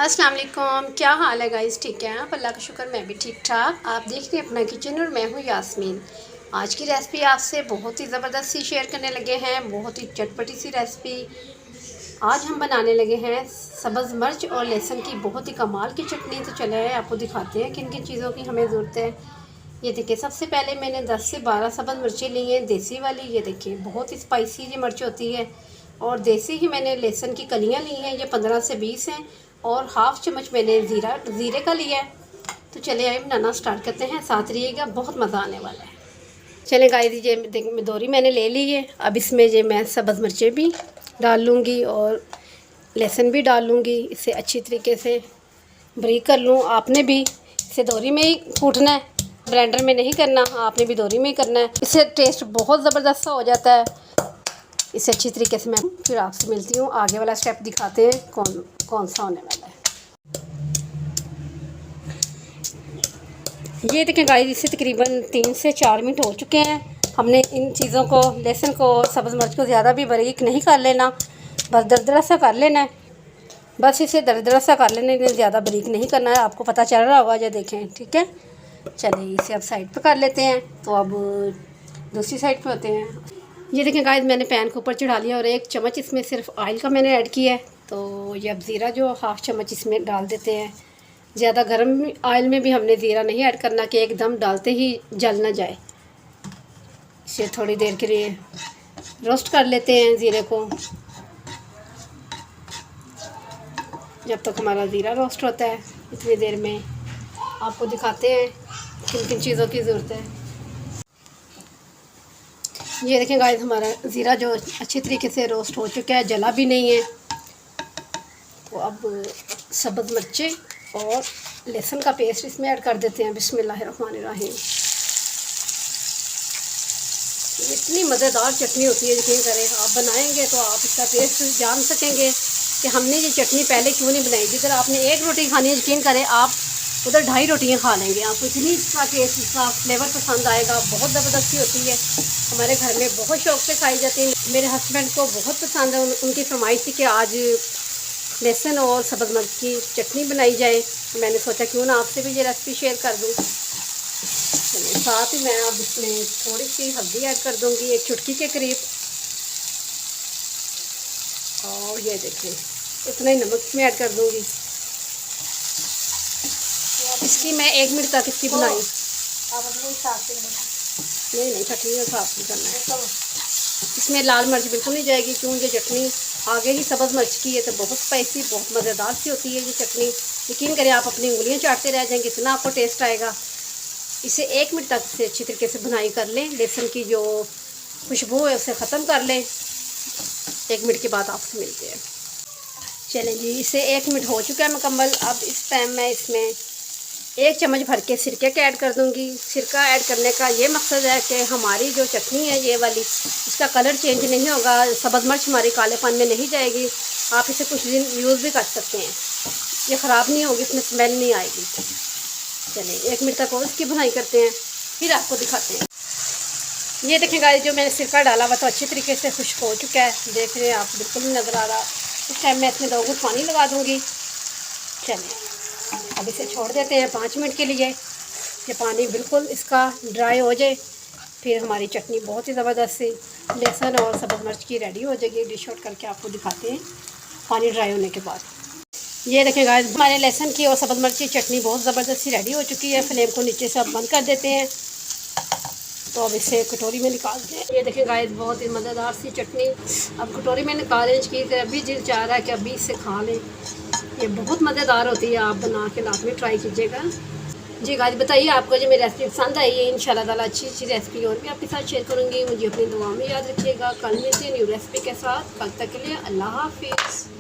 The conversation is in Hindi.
अस्सलाम वालेकुम, क्या हाल है गाइस? ठीक है आप? अल्लाह का शुक्र मैं भी ठीक ठाक। आप देख रहे हैं अपना किचन और मैं हूँ यास्मीन। आज की रेसिपी आपसे बहुत ही ज़बरदस्त सी शेयर करने लगे हैं, बहुत ही चटपटी सी रेसिपी। आज हम बनाने लगे हैं सब्ज़ मिर्च और लहसुन की बहुत ही कमाल की चटनी। तो चले आपको दिखाते हैं किन किन चीज़ों की हमें ज़रूरत है। ये देखिए, सबसे पहले मैंने 10 से 12 सब्ज़ मिर्चें ली हैं देसी वाली। ये देखिए बहुत ही स्पाइसी ये मिर्च होती है। और देसी ही मैंने लहसुन की कलियां ली हैं, ये 15 से 20 हैं। और हाफ़ चम्मच मैंने ज़ीरे का लिया है। तो चले आइए बनाना स्टार्ट करते हैं, साथ रहिएगा, बहुत मज़ा आने वाला है। चले गाय दीजिए, दोरी मैंने ले ली है। अब इसमें जो मैं सब्ज़ मिर्चें भी डाल लूँगी और लहसुन भी डाल लूँगी। इसे अच्छी तरीके से बारीक कर लूँ। आपने भी इसे दोरी में ही कूटना है, ब्लेंडर में नहीं करना, आपने भी दोरी में ही करना है। इससे टेस्ट बहुत ज़बरदस्त हो जाता है। इसे अच्छी तरीके से मैं फिर आपसे मिलती हूँ, आगे वाला स्टेप दिखाते हैं कौन सा होने वाला है। ये देखें गाइस, इसे तकरीबन 3 से 4 मिनट हो चुके हैं। हमने इन चीज़ों को, लहसुन को और सब्ज़ मिर्च को ज़्यादा भी बारीक नहीं कर लेना, बस दरदरा सा कर लेना है। बस इसे दरदरा सा कर लेने, ज़्यादा बारीक नहीं करना है। आपको पता चल रहा होगा जो देखें, ठीक है। चलिए इसे अब साइड पे कर लेते हैं। तो अब दूसरी साइड पे होते हैं। ये देखें गाइस, मैंने पैन के ऊपर चढ़ा लिया और 1 चम्मच इसमें सिर्फ ऑयल का मैंने ऐड किया है। तो ये अब ज़ीरा जो हाफ़ चम्मच इसमें डाल देते हैं। ज़्यादा गर्म ऑयल में भी हमने ज़ीरा नहीं ऐड करना कि एकदम डालते ही जल ना जाए। इसे थोड़ी देर के लिए रोस्ट कर लेते हैं ज़ीरे को, जब तक हमारा ज़ीरा रोस्ट होता है। इतनी देर में आपको दिखाते हैं किन किन चीज़ों की ज़रूरत है। ये देखें गाइस, हमारा ज़ीरा जो अच्छी तरीके से रोस्ट हो चुका है, जला भी नहीं है। तो अब सब्ज़ मिर्चें और लहसुन का पेस्ट इसमें ऐड कर देते हैं। बिस्मिल्लाहिर्रहमानिर्रहीम। इतनी मज़ेदार चटनी होती है, यकीन करें आप बनाएंगे तो आप इसका टेस्ट जान सकेंगे कि हमने ये चटनी पहले क्यों नहीं बनाई। जिधर आपने 1 रोटी खानी है, यकीन करें आप उधर 2.5 रोटियाँ खा लेंगे। आपको इतनी इसका टेस्ट, इसका फ्लेवर पसंद आएगा। बहुत ज़बरदस्ती होती है, हमारे घर में बहुत शौक़ से खाई जाती है। मेरे हस्बैंड को बहुत पसंद है। उनकी फरमाइश थी कि आज लहसुन और सब्ज़ मिर्च की चटनी बनाई जाए। तो मैंने सोचा क्यों ना आपसे भी ये रेसिपी शेयर कर दूँ। साथ ही मैं अब इसमें थोड़ी सी हल्दी ऐड कर दूँगी, 1 चुटकी के करीब। और ये देखें, इतना ही नमक इसमें ऐड कर दूँगी। इसकी मैं 1 मिनट तक इसकी बनाई। आप अपने हिसाब से नहीं चटनी का साफ नहीं करना है। इसमें लाल मिर्च बिल्कुल नहीं जाएगी, क्यों ये चटनी आगे ही सब्ज़ मिर्च की है। तो बहुत स्पाइसी, बहुत मज़ेदार सी होती है ये चटनी। यकीन करें आप अपनी उंगलियां चाटते रह जाएंगे, इतना आपको टेस्ट आएगा। इसे 1 मिनट तक से अच्छी तरीके से बुनाई कर लें। लहसुन की जो खुशबू है उसे ख़त्म कर लें। 1 मिनट के बाद आपसे मिलते हैं। चलें जी, इसे 1 मिनट हो चुका है मुकम्मल। अब इस टाइम मैं इसमें 1 चम्मच भर के सिरके का ऐड कर दूंगी। सिरका ऐड करने का ये मकसद है कि हमारी जो चटनी है ये वाली, इसका कलर चेंज नहीं होगा, सब्ज़ मिर्च हमारी कालेपन में नहीं जाएगी। आप इसे कुछ दिन यूज़ भी कर सकते हैं, ये ख़राब नहीं होगी, इसमें स्मेल नहीं आएगी। चलिए 1 मिनट तक और इसकी बुनाई करते हैं, फिर आपको दिखाते हैं। ये देखें गाइस, जो मैंने सिरका डाला हुआ तो अच्छी तरीके से खुश्क हो चुका है। देख रहे हैं आप, बिल्कुल नहीं नज़र आ रहा। इस टाइम मैं इसमें 2 घूंट पानी लगा दूँगी। चलिए अब इसे छोड़ देते हैं 5 मिनट के लिए। ये पानी बिल्कुल इसका ड्राई हो जाए, फिर हमारी चटनी बहुत ही ज़बरदस्त सी लहसुन और सब्ज़ मिर्च की रेडी हो जाएगी। डिश आउट करके आपको दिखाते हैं पानी ड्राई होने के बाद। ये देखें गाइस, हमारे लहसुन की और सब्ज़ मिर्च की चटनी बहुत ज़बरदस्त सी रेडी हो चुकी है। फ्लेम को नीचे से अब बंद कर देते हैं। तो अब इसे कटोरी में निकालते हैं। ये देखें गाइस, बहुत ही मज़ेदार सी चटनी अब कटोरी में निकाल की। अभी दिल चाह रहा है कि अभी इसे खा लें। ये बहुत मज़ेदार होती है, आप बना के लाजमी ट्राई कीजिएगा। जी गाइस, बताइए आपको जो मेरी रेसिपी पसंद आई है। इंशाल्लाह ताला अच्छी अच्छी रेसिपी और भी आपके साथ शेयर करूँगी। मुझे अपनी दुआ में याद रखिएगा। कल मिलते हैं न्यू रेसिपी के साथ। कल तक के लिए अल्लाह हाफिज़।